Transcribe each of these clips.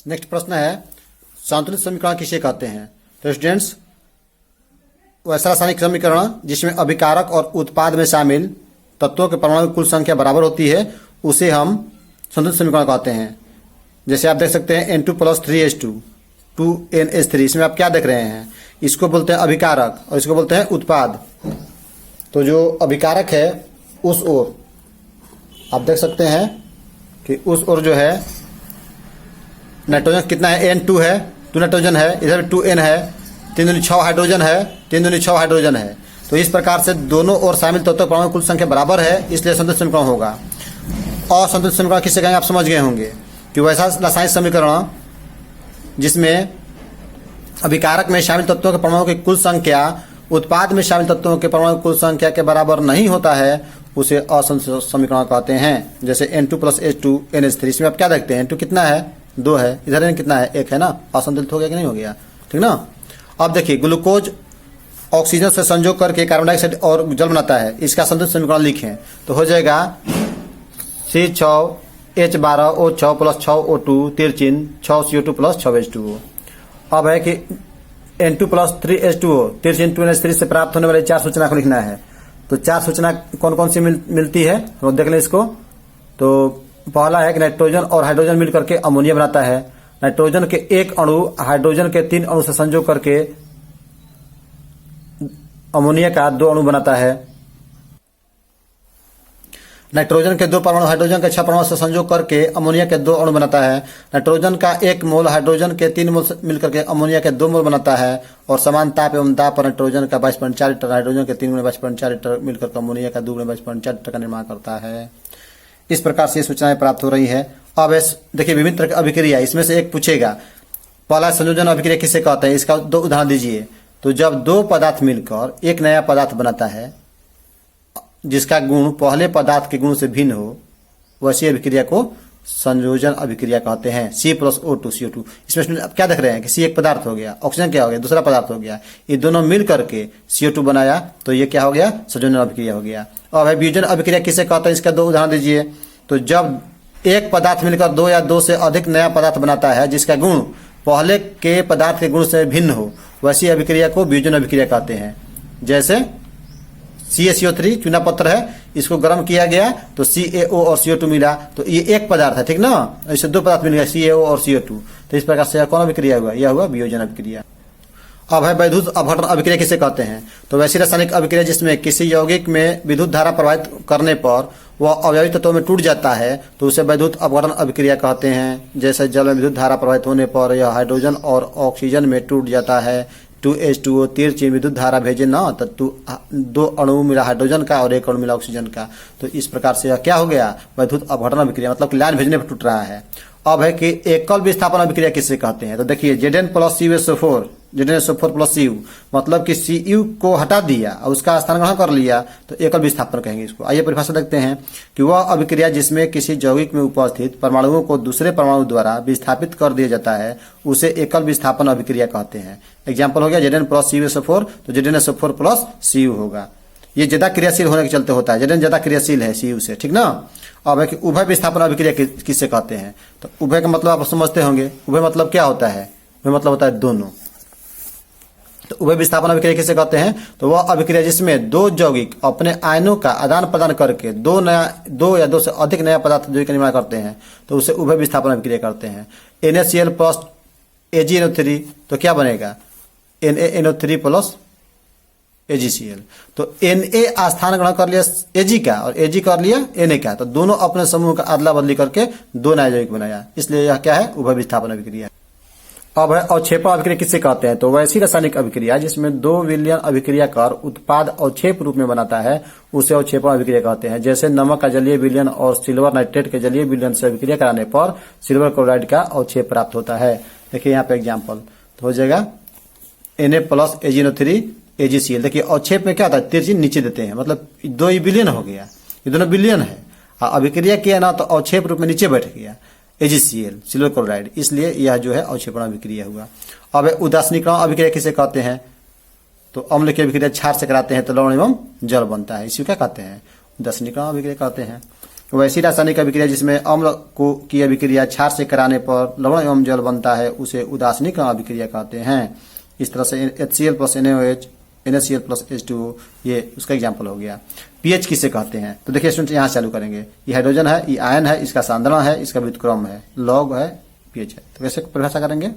Next प्रश्न है संतुलित समीकरण किसे कहते हैं। तो स्टूडेंट्स, वैसा रासायनिक समीकरण जिसमें अभिकारक और उत्पाद में शामिल तत्वों के परमाणु की कुल संख्या बराबर होती है उसे हम संतुलित समीकरण कहते हैं। जैसे आप देख सकते हैं N2 प्लस 3H2 2NH3, इसमें आप क्या देख रहे हैं, इसको बोलते हैं अभिकारक और इसको बोलते हैं उत्पाद। तो जो अभिकारक है उस ओर आप देख सकते हैं कि उस ओर जो है नाइट्रोजन कितना है, N2 है, 2 नाइट्रोजन है, इधर 2N है, 3 दूनी 6 हाइड्रोजन है, 3 दूनी 6 हाइड्रोजन है। तो इस प्रकार से दोनों ओर शामिल तत्वों परमाणु कुल संख्या बराबर है, इसलिए संतुलित समीकरण होगा। और संतुलित समीकरण किससे कहेंगे आप समझ गए होंगे कि वैसा रासायनिक समीकरण जिसमें अभिकारक में शामिल तत्वों के परमाणु की कुल संख्या उत्पाद में शामिल तत्वों के परमाणु कुल संख्या के बराबर नहीं होता है उसे असंतुलित समीकरण कहते हैं। जैसे N2 प्लस H2 NH3, इसमें आप क्या देखते हैं, N2 कितना है, 2 है, इधर N कितना है, 1 है ना, असंतुलित हो गया कि नहीं हो गया, ठीक ना। अब देखिए ग्लूकोज ऑक्सीजन से संयोग करके कार्बन डाइऑक्साइड और जल बनाता है, इसका संतुलित समीकरण लिखें तो हो जाएगा C6H12O6 plus 6O2 तिरचिन 6CO2 plus 6H2O। अब है कि N2 प्लस 3H2O तिरचिन 2NH3 से प्राप्त होने वाली 4 सूचना को लिखना है। तो 4 सूचना कौन कौन सी मिलती है तो देख लें इसको। तो पहला है कि नाइट्रोजन और हाइड्रोजन मिलकर के अमोनिया बनाता है। नाइट्रोजन के एक अणु हाइड्रोजन के 3 अणु से संयोग करके अमोनिया का 2 अणु बनाता है। नाइट्रोजन के 2 परमाणु हाइड्रोजन के 6 परमाणु से संयोग करके अमोनिया के 2 अणु बनाता है। नाइट्रोजन का 1 मोल हाइड्रोजन के 3 मोल मिलकर के अमोनिया के 2 मोल बनाता है। और समान ताप एवं दाब पर नाइट्रोजन का 22.4 लीटर हाइड्रोजन के 3 गुणे 22.4 लीटर मिलकर अमोनिया का 2 गुणे 22.4 लीटर का निर्माण करता है। इस प्रकार से ये सूचनाएं प्राप्त हो रही है। अब देखिए विभिन्न तरह की अभिक्रिया, इसमें से एक पूछेगा पहला संयोजन अभिक्रिया किसे कहते हैं, इसका 2 उदाहरण दीजिए। तो जब 2 पदार्थ मिलकर एक नया पदार्थ बनाता है जिसका गुण पहले पदार्थ के गुण से भिन्न हो, वैसी अभिक्रिया को संयोजन अभिक्रिया कहते हैं। C प्लस O2 CO2, इसमें आप क्या देख रहे हैं कि C एक पदार्थ हो गया, ऑक्सीजन क्या हो गया, दूसरा पदार्थ हो गया, ये दोनों मिल करके CO2 बनाया तो ये क्या हो गया, संयोजन अभिक्रिया हो गया। अब है वियोजन अभिक्रिया किसे कहते हैं, इसका 2 उदाहरण दीजिए। तो जब एक पदार्थ मिलकर 2 या 2 से अधिक नया पदार्थ बनाता है जिसका गुण पहले के पदार्थ के गुण से भिन्न हो, वैसी अभिक्रिया को वियोजन अभिक्रिया कहते हैं। जैसे CaCO3 चूना पत्थर है, इसको गर्म किया गया तो CaO और CO2 मिला, तो ये एक पदार्थ है, ठीक ना। ऐसे 2 पदार्थ मिल गया CaO और CO2, तो इस प्रकार से कौन अभिक्रिया हुआ, यह हुआ वियोजन अभिक्रिया। अब है वैद्युत अपघटन अभिक्रिया किसे कहते हैं। तो वैसी रासायनिक अभिक्रिया जिसमें किसी यौगिक में विद्युत धारा प्रवाहित करने पर वह अवयवी तत्वों में टूट जाता है तो उसे वैद्युत अपघटन अभिक्रिया कहते हैं। जैसे जल में विद्युत धारा प्रवाहित होने पर यह हाइड्रोजन और ऑक्सीजन में टूट जाता है। 2H2O तिरचिन विद्युत धारा भेजे ना तो 2 अणु मिला हाइड्रोजन का और 1 अणु मिला ऑक्सीजन का, तो इस प्रकार से यह क्या हो गया, वैद्युत अपघटन अभिक्रिया, मतलब कि लाइन भेजने पर टूट रहा है। अब है कि एकल विस्थापन अभिक्रिया किसे कहते हैं। तो देखिए Zn plus CuSO4 Zn plus Cu, मतलब कि Cu को हटा दिया और उसका स्थान ग्रहण कर लिया तो एकल विस्थापन कहेंगे इसको। आइए परिभाषा देखते हैं कि वह अभिक्रिया जिसमें किसी यौगिक में उपस्थित परमाणुओं को दूसरे परमाणु द्वारा विस्थापित कर दिया जाता है उसे एकल विस्थापन अभिक्रिया कहते हैं। एग्जाम्पल हो गया Zn प्लस CuSO4, तो ZnSO4 प्लस Cu होगा। ये ज्यादा क्रियाशील होने के चलते होता है, Zn ज्यादा क्रियाशील है Cu से, ठीक ना। अब है कि उभय विस्थापन अभिक्रिया किससे कहते हैं। तो उभय का मतलब आप समझते होंगे, उभय मतलब क्या होता है, उभय मतलब होता है दोनों। तो उभय विस्थापन अभिक्रिया किसे कहते हैं। तो वह अभिक्रिया जिसमें 2 यौगिक अपने आयनों का आदान प्रदान करके 2 या 2 से अधिक नया पदार्थ जो का निर्माण करते हैं तो उसे उभय विस्थापन अभिक्रिया करते हैं। NaCl प्लस AgNO3, तो क्या बनेगा, NaNO3 प्लस AgCl। तो Na स्थान ग्रहण कर लिया Ag का और Ag कर लिया Na का, तो दोनों अपने समूह का अदला बदली करके 2 नया यौगिक बनाया, इसलिए यह क्या है, उभय विस्थापन अभिक्रिया। अब है अवक्षेपण अभिक्रिया किससे कहते हैं। तो वैसी रासायनिक अभिक्रिया जिसमें 2 विलयन अभिक्रिया कर उत्पाद अवक्षेप रूप में बनाता है उसे अवक्षेपण अभिक्रिया कहते हैं। जैसे नमक का जलीय विलयन और सिल्वर नाइट्रेट के जलीय विलयन से अभिक्रिया कराने पर सिल्वर क्लोराइड का अवक्षेप प्राप्त होता है। देखिए यहाँ पे एग्जाम्पल तो हो जाएगा Na प्लस AgNO3 AgCl। देखिए अवक्षेप में क्या होता है, तिरछी नीचे देते हैं, मतलब 2 विलयन हो गया, ये दोनों विलयन है, अभिक्रिया किया ना तो अवक्षेप रूप में नीचे बैठ गया AgCl सिल्वर क्लोराइड, इसलिए यह जो है अवक्षेपण अभिक्रिया हुआ। अब उदासीनीकरण अभिक्रिया किसे कहते हैं। तो अम्ल की अभिक्रिया क्षार से कराते हैं तो लवण एवं जल बनता है, इसी क्या कहते हैं, उदासीनीकरण अभिक्रिया कहते हैं। वैसी रासायनिक अभिक्रिया जिसमें अम्ल को की अभिक्रिया क्षार से कराने पर लवण एवं जल बनता है उसे उदासीनीकरण अभिक्रिया कहते हैं। इस तरह से HCl plus NaOH, NaCl plus H2O ये उसका एग्जाम्पल हो गया। पीएच किसे कहते हैं? तो देखिए स्टूडेंट यहाँ चालू करेंगे। ये हाइड्रोजन है, ये आयन है, इसका सांद्रण है, इसका व्युत्क्रम है, लॉग है, पीएच है। तो कैसे परिभाषा करेंगे?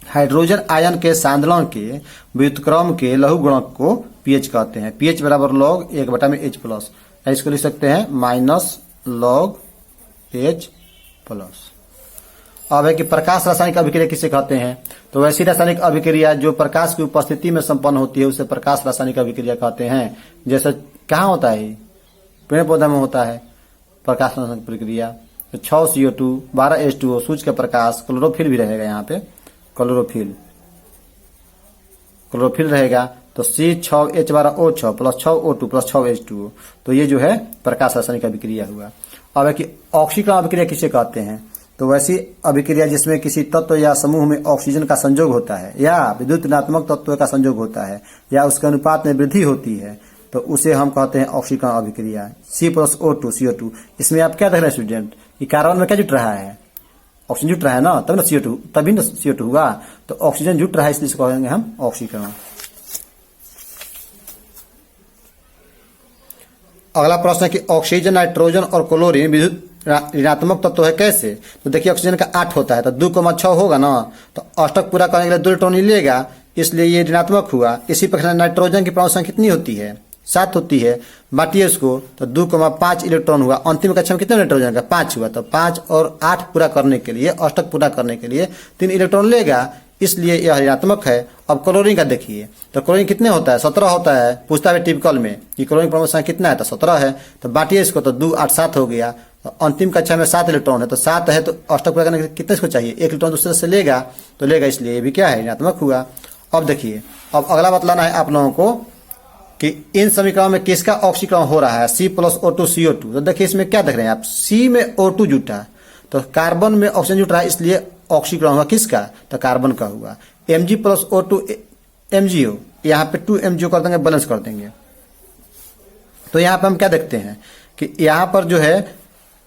हाइड्रोजन आयन के सांद्रण के व्युत्क्रम के लघु गुणक को पीएच कहते हैं। पीएच बराबर लॉग 1/H प्लस, इसको लिख सकते हैं माइनस लॉग H प्लस। अब है कि प्रकाश रासायनिक अभिक्रिया किसे कहते हैं? तो वैसी रासायनिक अभिक्रिया जो प्रकाश की उपस्थिति में संपन्न होती है उसे प्रकाश रासायनिक अभिक्रिया कहते हैं। जैसे कहाँ होता है? पेड़ पौधा में होता है प्रकाश रासायनिक प्रक्रिया। तो 6CO2 12H2O सूर्य का प्रकाश, क्लोरोफिल भी रहेगा यहाँ पे, क्लोरोफिल रहेगा तो C6H12O6 plus 6O2 plus 6H2O। तो ये जो है प्रकाश रासायनिक अभिक्रिया हुआ। अब है कि ऑक्सीकरण अभिक्रिया किसे कहते हैं? तो वैसी अभिक्रिया जिसमें किसी तत्व या समूह में ऑक्सीजन का संयोग होता है या विद्युत ऋणात्मक तत्व का संयोग होता है या उसके अनुपात में वृद्धि होती है तो उसे हम कहते हैं ऑक्सीकरण अभिक्रिया। C plus O2 CO2। इसमें आप क्या देख रहे हैं स्टूडेंट? ये कार्बन में क्या जुट रहा है? ऑक्सीजन जुट रहा है ना, तब ना CO2, तभी ना CO2 हुआ। तो ऑक्सीजन जुट रहा है इसलिए कहेंगे हम ऑक्सीकरण। अगला प्रश्न है कि ऑक्सीजन, नाइट्रोजन और क्लोरीन विद्युत ऋणात्मक तत्व है कैसे? तो देखिए ऑक्सीजन का 8 होता है तो 2,6 होगा ना, तो अष्टक पूरा करने के लिए 2 इलेक्ट्रॉन लेगा, इसलिए ये ऋणात्मक हुआ। इसी प्रकार नाइट्रोजन की परमाणु संख्या कितनी होती है? 7 होती है। बांटिए उसको तो 2,5 इलेक्ट्रॉन हुआ। अंतिम कक्षा में कितने नाइट्रोजन का? 5 हुआ। तो 5 और 8 पूरा करने के लिए, अष्टक पूरा करने के लिए 3 इलेक्ट्रॉन लेगा, इसलिए यह ऋणात्मक है। अब क्लोरीन का देखिए तो क्लोरीन कितने होता है? 17 होता है। पूछता है टिपिकल में कि क्लोरीन परमाणु संख्या कितना है? तो 17 है। तो बांटिए इसको तो 2 8 7 हो गया। तो अंतिम कक्षा में 7 इलेक्ट्रॉन है तो 7 है तो अष्टक पूरा करने के लिए कितने इसको चाहिए? 1 इलेक्ट्रॉन दूसरे से लेगा तो लेगा, इसलिए ये भी क्या है? ऋणात्मक हुआ। अब देखिए अब अगला बतलाना है आप लोगों को कि इन समीकरणों में किसका ऑक्सीकरण हो रहा है? C plus O2 CO2। तो देखिए इसमें क्या देख रहे हैं आप? C में O2 जुटा तो कार्बन में ऑक्सीजन जुट रहा है, इसलिए ऑक्सीकरण हुआ किसका? तो कार्बन का हुआ। Mg प्लस O2 MgO, यहाँ पे 2 MgO कर देंगे, बैलेंस कर देंगे। तो यहाँ पे हम क्या देखते हैं कि यहाँ पर जो है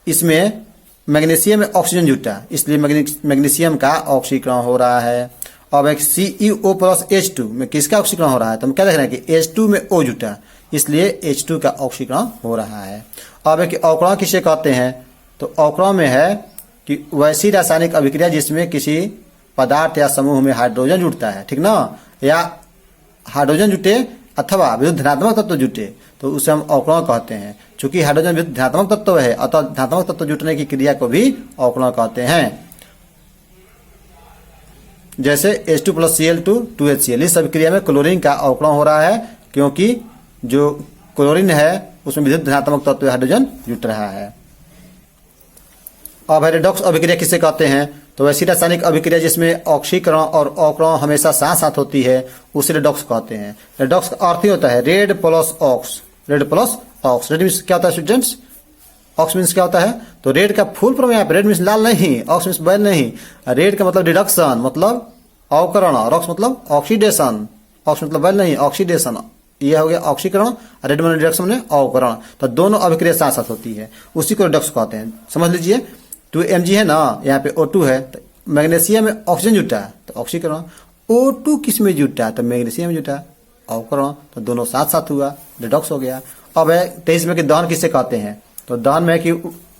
इसमें मैग्नीशियम में ऑक्सीजन जुटा, इसलिए मैग्नीशियम का ऑक्सीकरण हो रहा है। अब एक CeO प्लस H2 में किसका ऑक्सीकरण हो रहा है? तो हम क्या देख रहे हैं कि H2 में O जुटा, इसलिए H2 का ऑक्सीकरण हो रहा है। अब एक अवकरण किसे कहते हैं? तो अवकरण में है कि वैसी रासायनिक अभिक्रिया जिसमें किसी पदार्थ या समूह में हाइड्रोजन जुटता है, ठीक ना, या हाइड्रोजन जुटे अथवा विद्युत धनात्मक तत्व जुटे तो उसे हम अवकरण कहते हैं। चूंकि हाइड्रोजन विद्युत धनात्मक तत्व है अतः धनात्मक तत्व जुटने की क्रिया को भी अवकरण कहते हैं। जैसे H2 प्लस Cl2 2HCl, इस अभिक्रिया में क्लोरीन का अवकरण हो रहा है क्योंकि जो क्लोरीन है उसमें विद्युत धनात्मक तत्व हाइड्रोजन जुट रहा है। अब रेडॉक्स अभिक्रिया किसे कहते हैं? तो वैसी रासायनिक अभिक्रिया जिसमें ऑक्सीकरण और अवकरण हमेशा साथ साथ होती है उसे रेडॉक्स कहते हैं। रेडॉक्स का अर्थ ही होता है red plus ox, red plus ox. Red means क्या होता है स्टूडेंट्स? ऑक्स मीन्स क्या होता है? तो रेड का फुल फॉर्म यहाँ पे, रेड मीन्स लाल नहीं, ऑक्स मीन्स बैल नहीं। रेड का मतलब रिडक्शन मतलब अवकरण, और ऑक्स मतलब ऑक्सीडेशन, ऑक्स मतलब बैल नहीं, ऑक्सीडेशन। यह हो गया ऑक्सीकरण, रेड मतलब रिडक्शन में अवकरण। तो दोनों अभिक्रिया साथ साथ होती है, उसी को रिडॉक्स कहते हैं। समझ लीजिए 2 Mg है ना, यहाँ पे O2 है, तो मैग्नीशियम में ऑक्सीजन जुटा तो ऑक्सीकरण। O2 किस में जुटा? तो मैग्नीशियम में जुटा, अवकरण। तो दोनों साथ साथ हुआ, रिडॉक्स हो गया। अब है 23 में कि दहन किसे कहते हैं? तो दहन में कि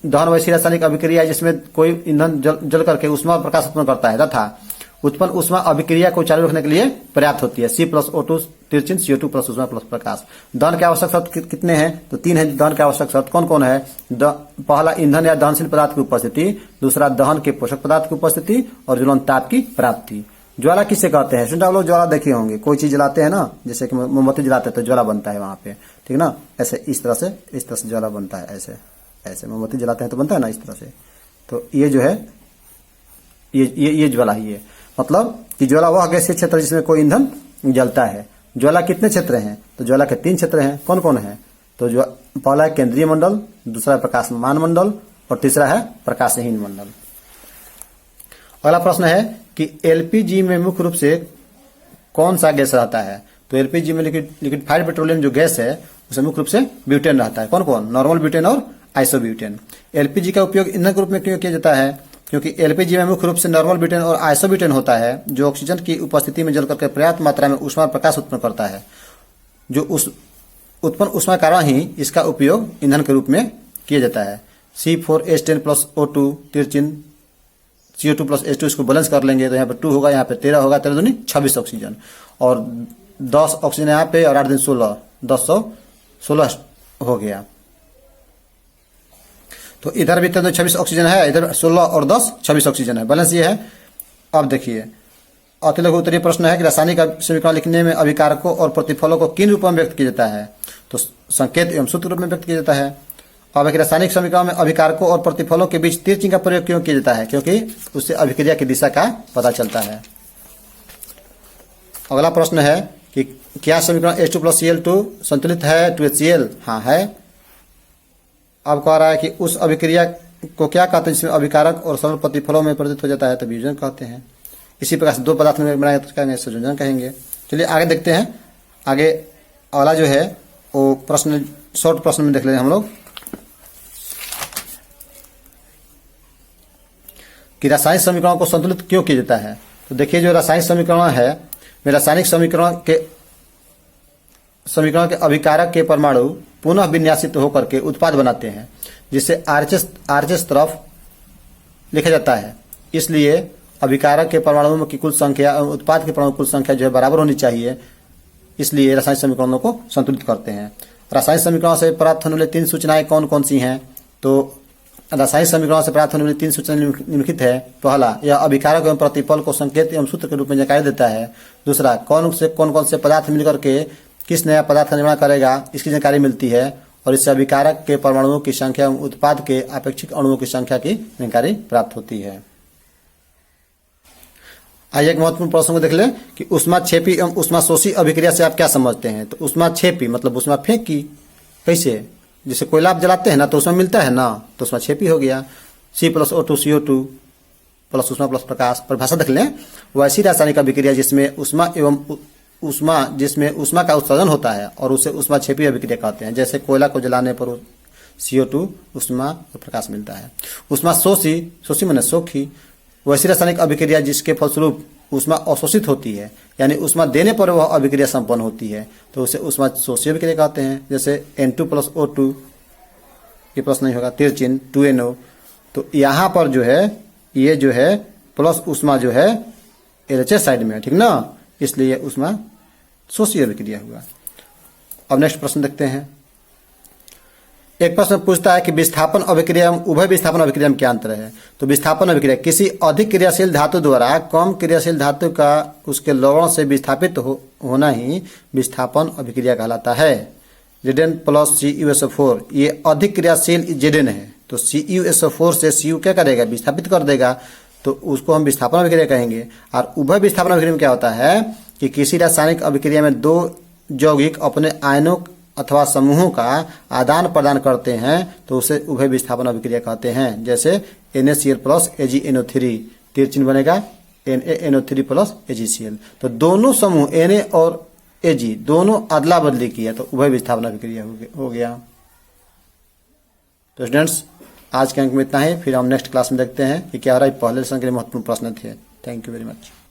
दहन वैसी रासायनिक अभिक्रिया है जिसमें कोई ईंधन जल करके उष्मा प्रकाश उत्पन्न करता है तथा उत्पन्न उष्मा अभिक्रिया को चालू रखने के लिए पर्याप्त होती है। C plus O2 तिरचिन CO2 plus उष्मा प्लस प्रकाश। दहन के आवश्यक शर्त कितने हैं? तो 3 है दहन के आवश्यक शर्त। कौन कौन है? पहला ईंधन या दहनशील पदार्थ की उपस्थिति, दूसरा दहन के पोषक पदार्थ की उपस्थिति और ज्वलन ताप की प्राप्ति। ज्वाला किसे कहते हैं? सुनता आप लोग ज्वाला देखे होंगे, कोई चीज जलाते हैं ना, जैसे कि मोमबत्ती जलाते हैं तो ज्वाला बनता है वहां पे, ठीक ना। ऐसे इस तरह से ज्वाला बनता है, ऐसे ऐसे मोमबत्ती जलाते हैं तो बनता है ना इस तरह से। तो ये जो है ये ज्वाला ही है। मतलब कि ज्वाला वह गैसीय क्षेत्र जिसमें कोई ईंधन जलता है। ज्वाला कितने क्षेत्र हैं? तो ज्वाला के 3 क्षेत्र हैं। कौन कौन है? तो जो पहला है केंद्रीय मंडल, दूसरा है प्रकाशमान मंडल और तीसरा है प्रकाशहीन मंडल। अगला प्रश्न है कि एलपीजी में मुख्य रूप से कौन सा गैस रहता है? तो एलपीजी में लिक्विफाइड पेट्रोलियम जो गैस है उसे मुख्य रूप से ब्यूटेन रहता है। कौन कौन? नॉर्मल ब्यूटेन और आइसोब्यूटेन। एलपीजी का उपयोग ईंधन के रूप में क्यों किया जाता है? क्योंकि एलपीजी में मुख्य रूप से नॉर्मल ब्यूटेन और आइसोब्यूटेन होता है, जो ऑक्सीजन की उपस्थिति में जल करके पर्याप्त मात्रा में ऊष्मा प्रकाश उत्पन्न करता है। जो उस उत्पन्न ऊष्मा कारण ही इसका उपयोग ईंधन के रूप में किया जाता है। C4H10 plus O2 तिरचिन CO2 plus H2, इसको बैलेंस कर लेंगे तो यहाँ पे 2 होगा, यहाँ पे 13 होगा, 13 दूनी 26 ऑक्सीजन, और 10 ऑक्सीजन यहाँ पे, और 8 दिन 16, 1016 हो गया। तो इधर भी 26 ऑक्सीजन है, इधर 16 और 10 26 ऑक्सीजन है, बैलेंस ये है। अब देखिए अति लघु उत्तरीय प्रश्न है कि रासायनिक समीकरण लिखने में अभिकारकों और प्रतिफलों को किन रूपों में व्यक्त किया जाता है? तो संकेत एवं सूत्र रूप में व्यक्त किया जाता है। अब एक रासायनिक समीकरण में अभिकारकों और प्रतिफलों के बीच तीर चिन्ह का प्रयोग क्यों किया जाता है? क्योंकि उससे अभिक्रिया की दिशा का पता चलता है। अगला प्रश्न है कि क्या समीकरण H2 प्लस Cl2 संतुलित है 2HCl? हाँ है। अब कह रहा है कि उस अभिक्रिया को क्या कहते हैं जिसमें अभिकारक और सरल प्रतिफलों में परिवर्तित हो जाता है? तो वियोजन कहते हैं। इसी प्रकार से दो पदार्थ में बनाए तो कहेंगे संयोजन कहेंगे। चलिए आगे देखते हैं। आगे अगला जो है वो प्रश्न शॉर्ट प्रश्न में देख लेंगे हम लोग कि रासायनिक समीकरणों को संतुलित क्यों किया जाता है। तो देखिए जो रासायनिक समीकरण है, वे रासायनिक समीकरण के अभिकारक के परमाणु पुनः विन्यासित होकर के उत्पाद बनाते हैं, जिसे आरएचएस तरफ लिखा जाता है। इसलिए अभिकारक के परमाणुओं की कुल संख्या और उत्पाद के परमाणु कुल संख्या जो है बराबर होनी चाहिए, इसलिए रासायनिक समीकरणों को संतुलित करते हैं। रासायनिक समीकरणों से प्राप्त होने वाली 3 सूचनाएं कौन कौन सी हैं? तो रासायनिक समीकरणों से प्राप्त होने वाली 3 सूचनाएं निम्नलिखित है। पहला, यह अभिकारक एवं प्रतिफल को संकेत एवं सूत्र के रूप में जानकारी देता है। दूसरा, कौन कौन से पदार्थ मिलकर के किस नया पदार्थ का निर्माण करेगा, इसकी जानकारी मिलती है। और इससे अभिकारक के परमाणुओं की संख्या एवं उत्पाद के अपेक्षित अणुओं की संख्या की जानकारी प्राप्त होती है। आइए एक महत्वपूर्ण प्रश्न को देख लें कि ऊष्माक्षेपी एवं ऊष्माशोषी अभिक्रिया से आप क्या समझते हैं। तो ऊष्माक्षेपी मतलब ऊष्मा फेंकी, कैसे? जैसे कोयला आप जलाते हैं ना तो उसमें मिलता है ना, तो ऊष्माक्षेपी हो गया। C plus O2 CO2 plus ऊष्मा प्लस प्रकाश। परिभाषा देख लें, वैसी रासायनिक अभिक्रिया जिसमें ऊष्मा का उत्सर्जन होता है और उसे ऊष्माक्षेपी अभिक्रिया कहते हैं। जैसे कोयला को जलाने पर CO2 ऊष्मा और प्रकाश मिलता है। ऊष्माशोषी माने सोखी, वैसी रासायनिक अभिक्रिया जिसके फलस्वरूप ऊष्मा अवशोषित होती है, यानी ऊष्मा देने पर वह अभिक्रिया संपन्न होती है, तो उसे ऊष्माशोषी अभिक्रिया कहते हैं। जैसे N2 प्लस O2, ये प्रश्न नहीं होगा, तिरचिन 2NO। तो यहाँ पर जो है ये जो है प्लस ऊष्मा जो है LHS साइड में है, ठीक ना, इसलिए ऊष्मा शोषी अभिक्रिया हुआ। अब नेक्स्ट प्रश्न देखते हैं। एक प्रश्न पूछता है कि विस्थापन अभिक्रिया उभय विस्थापन अभिक्रिया में क्या अंतर है। तो विस्थापन अभिक्रिया किसी अधिक क्रियाशील धातु द्वारा कम क्रियाशील धातु का उसके लवण से विस्थापित होना ही विस्थापन अभिक्रिया कहलाता है। Zn प्लस CuSO4 ये अधिक क्रियाशील Zn है, तो CuSO4 से Cu क्या करेगा? विस्थापित कर देगा, तो उसको हम विस्थापन अभिक्रिया कहेंगे। और उभय विस्थापन अभिक्रिया में क्या होता है कि किसी रासायनिक अभिक्रिया में दो यौगिक अपने आयनों अथवा समूहों का आदान प्रदान करते हैं, तो उसे उभय विस्थापन अभिक्रिया कहते हैं। जैसे NaCl प्लस AgNO3, तिरचिन बनेगा NaNO3 प्लस AgCl। तो दोनों समूह Na और Ag दोनों अदला बदली किया, तो उभय विस्थापन अभिक्रिया हो गया। तो स्टूडेंट्स आज के अंक में इतना ही, फिर हम नेक्स्ट क्लास में देखते हैं कि क्या हो रहा है। पहले लेसन के लिए महत्वपूर्ण प्रश्न थे। Thank you very much.